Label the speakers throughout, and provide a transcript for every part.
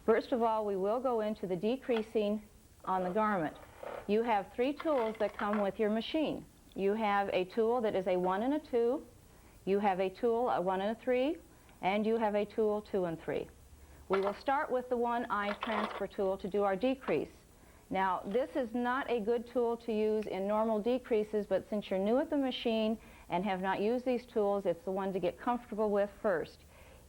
Speaker 1: First of all, we will go into the decreasing on the garment. You have 3 tools that come with your machine. You have a tool that is a 1 and a 2, you have a tool a 1 and a 3, and you have a tool 2 and 3. We will start with the 1-eye transfer tool to do our decrease. Now, this is not a good tool to use in normal decreases, but since you're new at the machine and have not used these tools, it's the one to get comfortable with first.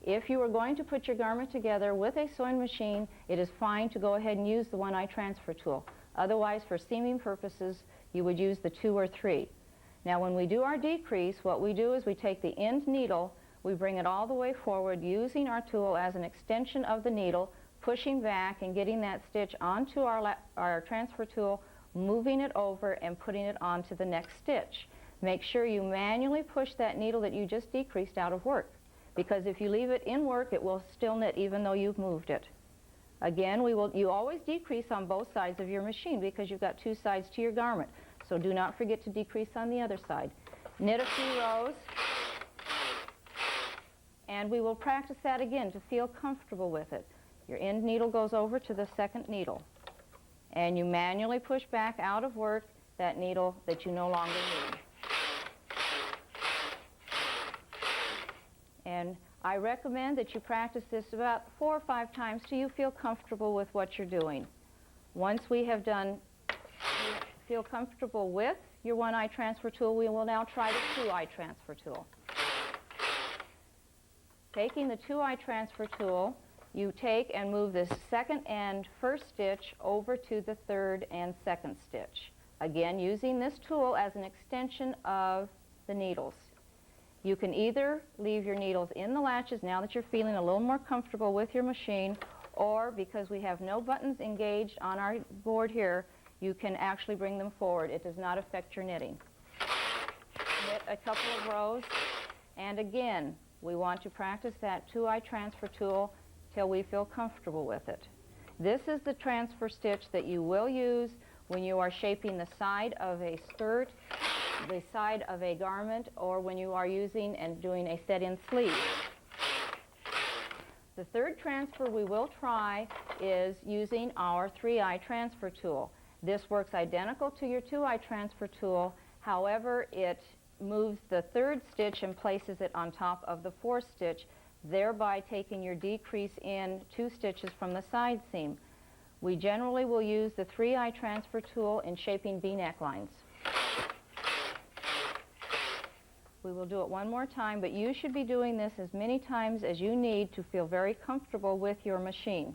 Speaker 1: If you are going to put your garment together with a sewing machine, it is fine to go ahead and use the 1-eye transfer tool. Otherwise, for seaming purposes, you would use the 2 or 3. Now, when we do our decrease, what we do is we take the end needle, we bring it all the way forward using our tool as an extension of the needle, pushing back and getting that stitch onto our transfer tool, moving it over and putting it onto the next stitch. Make sure you manually push that needle that you just decreased out of work, because if you leave it in work, it will still knit even though you've moved it. Again, you always decrease on both sides of your machine because you've got 2 sides to your garment, so do not forget to decrease on the other side. Knit a few rows, and we will practice that again to feel comfortable with it. Your end needle goes over to the second needle, and you manually push back out of work that needle that you no longer need. And I recommend that you practice this about 4 or 5 times till you feel comfortable with what you're doing. Once we have done, feel comfortable with your 1-eye transfer tool, we will now try the 2-eye transfer tool. Taking the 2-eye transfer tool, you take and move the second and first stitch over to the third and second stitch. Again, using this tool as an extension of the needles. You can either leave your needles in the latches now that you're feeling a little more comfortable with your machine, or because we have no buttons engaged on our board here, you can actually bring them forward. It does not affect your knitting. Knit a couple of rows, and again, we want to practice that 2-eye transfer tool till we feel comfortable with it. This is the transfer stitch that you will use when you are shaping the side of a skirt, the side of a garment, or when you are using and doing a set-in sleeve. The third transfer we will try is using our 3-eye transfer tool. This works identical to your 2-eye transfer tool, however, it moves the third stitch and places it on top of the fourth stitch, thereby taking your decrease in 2 stitches from the side seam. We generally will use the 3-eye transfer tool in shaping V-neck lines. We will do it one more time, but you should be doing this as many times as you need to feel very comfortable with your machine.